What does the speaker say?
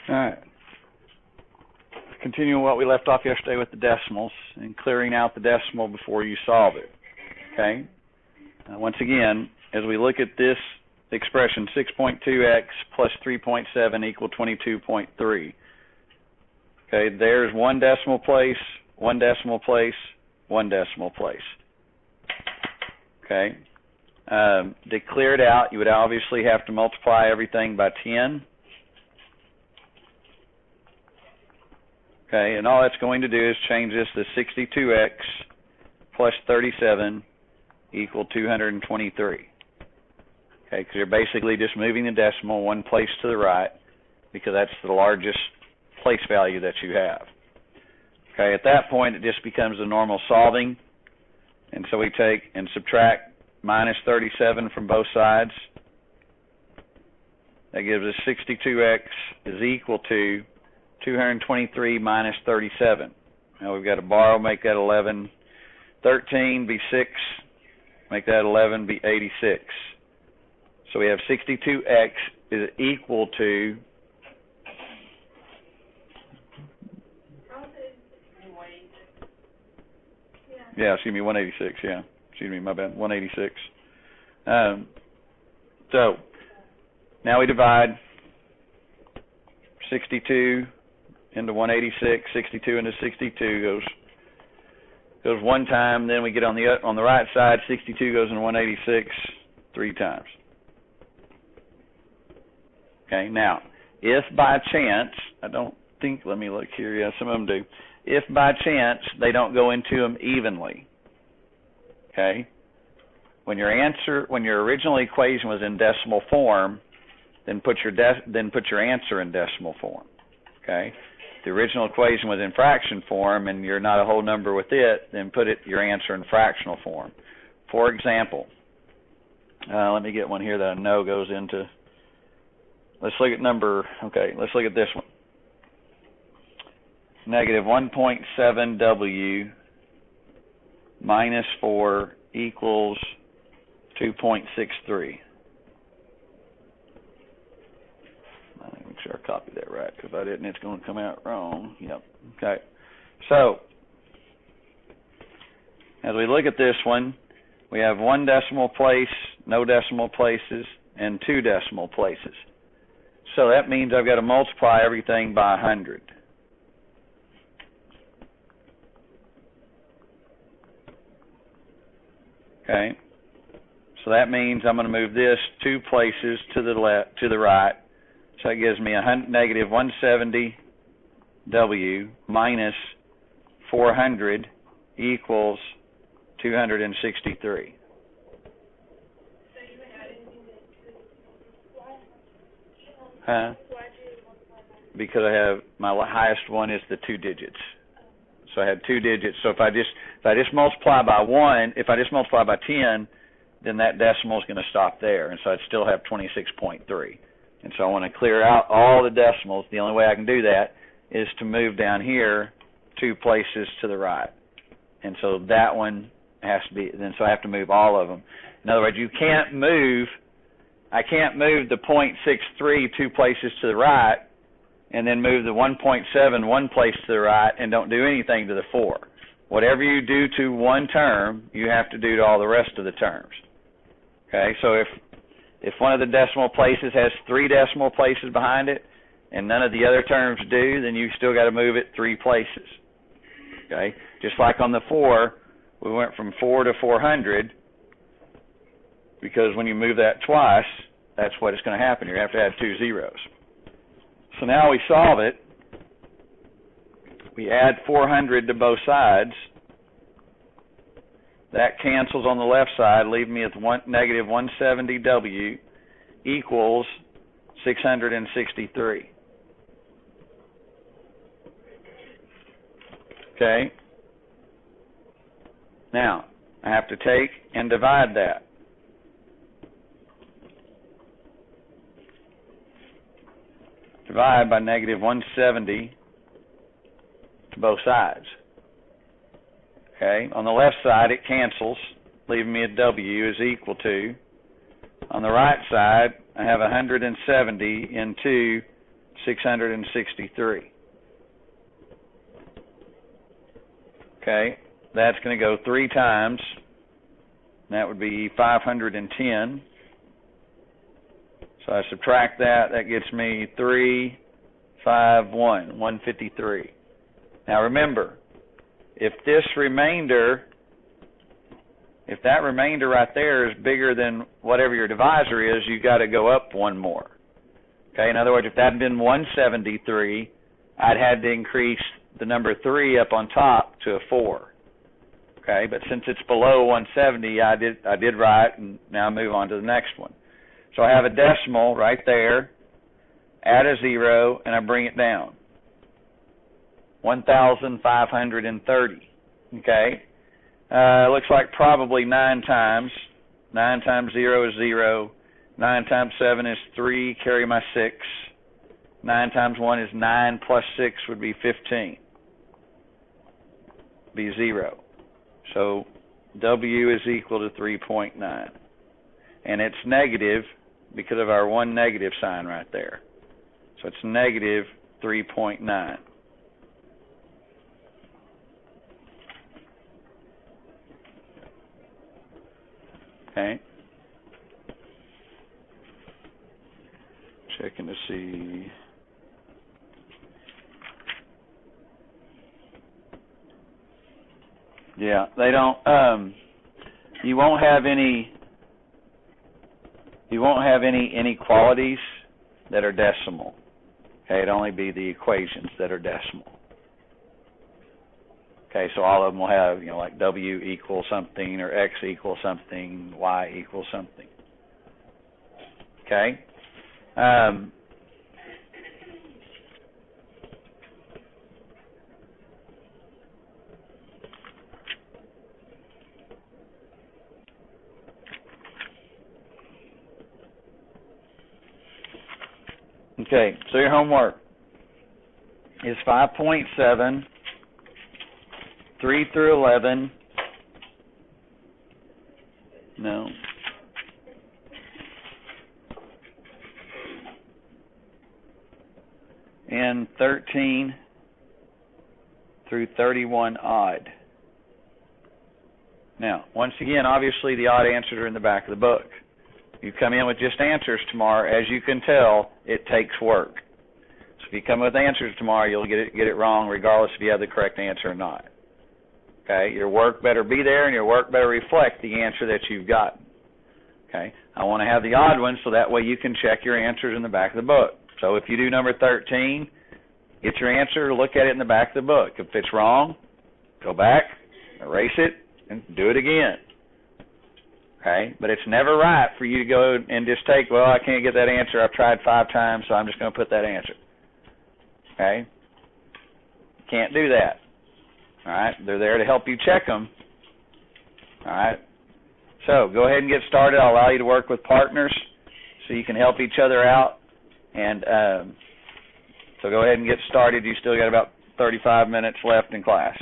All right. Continuing what we left off yesterday with the decimals and clearing out the decimal before you solve it. Okay? Once again, as we look at this expression, 6.2x plus 3.7 equal 22.3. Okay, there's one decimal place, one decimal place, one decimal place. Okay? To clear it out, you would obviously have to multiply everything by 10. Okay, and all that's going to do is change this to 62x plus 37 equal 223. Okay, because you're basically just moving the decimal one place to the right because that's the largest place value that you have. Okay, at that point it just becomes a normal solving, and so we take and subtract minus 37 from both sides. That gives us 62x is equal to 223 minus 37. Now we've got to borrow, make that 11. 13 be 6, make that 11 be 86. So we have 62x is equal to excuse me, 186, yeah. Excuse me, my bad, 186. So now we divide 62 into 186, 62 into 62 goes one time, then we get on the right side, 62 goes into 186 three times. Okay, now, if by chance, I don't think, let me look here, yeah, some of them do. If by chance they don't go into them evenly, okay, when your original equation was in decimal form, then put your answer in decimal form. Okay, if the original equation was in fraction form and you're not a whole number with it, then put your answer in fractional form. For example, let me get one here that I know goes into. Let's look at let's look at this one. Negative 1.7w minus 4 equals 2.63. Make sure I copied that right, because if I didn't, it's going to come out wrong. Yep. Okay. So, as we look at this one, we have one decimal place, no decimal places, and two decimal places. So that means I've got to multiply everything by 100. Okay. So that means I'm going to move this two places to the left, to the right. So that gives me negative 170w minus 400 equals 263. Huh? Because I have my highest one is the two digits. So I had two digits. So if I just multiply by 1, if I just multiply by 10, then that decimal is going to stop there, and so I'd still have 26.3. And so I want to clear out all the decimals. The only way I can do that is to move down here two places to the right. And so that one has to be, then so I have to move all of them. In other words, I can't move the 0.63 two places to the right and then move the 1.7 one place to the right and don't do anything to the 4. Whatever you do to one term, you have to do to all the rest of the terms. Okay, so if one of the decimal places has 3 decimal places behind it and none of the other terms do, then you still got to move it 3 places. Okay, just like on the 4, we went from 4 to 400 because when you move that twice, that's what is going to happen. You're going to have to add 2 zeros. So now we solve it. We add 400 to both sides. That cancels on the left side, leaving me with negative 170w equals 663. Okay? Now, I have to take and divide that. Divide by negative 170 to both sides. Okay, on the left side it cancels, leaving me a w is equal to. On the right side, I have 170 into 663. Okay, that's going to go 3 times. That would be 510. So I subtract that. That gets me 153. Now remember, if that remainder right there is bigger than whatever your divisor is, you got to go up one more. Okay, in other words, if that had been 173, I'd had to increase the number 3 up on top to a 4. Okay, but since it's below 170, I did right, and now I move on to the next one. So I have a decimal right there, add a 0, and I bring it down. 1,530. Okay, looks like probably 9 times. 9 times 0 is 0. 9 times 7 is 3, carry my 6. 9 times 1 is 9, plus 6 would be 15. Be 0. So W is equal to 3.9. And it's negative because of our one negative sign right there. So it's negative 3.9. Okay. Checking to see. Yeah, they don't. You won't have any inequalities that are decimal. Okay, it'd only be the equations that are decimal. Okay, so all of them will have, like W equals something, or X equals something, Y equals something. Okay. Okay, so your homework is 5.7, 3 through 11. No. And 13 through 31 odd. Now, once again, obviously the odd answers are in the back of the book. You come in with just answers tomorrow, as you can tell, it takes work. So if you come with answers tomorrow, you'll get it wrong regardless if you have the correct answer or not. Okay, your work better be there, and your work better reflect the answer that you've gotten. Okay, I want to have the odd ones so that way you can check your answers in the back of the book. So if you do number 13, get your answer, look at it in the back of the book. If it's wrong, go back, erase it, and do it again. Okay, but it's never right for you to go and just take, well, I can't get that answer. I've tried 5 times, so I'm just going to put that answer. Okay, can't do that. All right, they're there to help you check them. All right, so go ahead and get started. I'll allow you to work with partners so you can help each other out. And so go ahead and get started. You still got about 35 minutes left in class.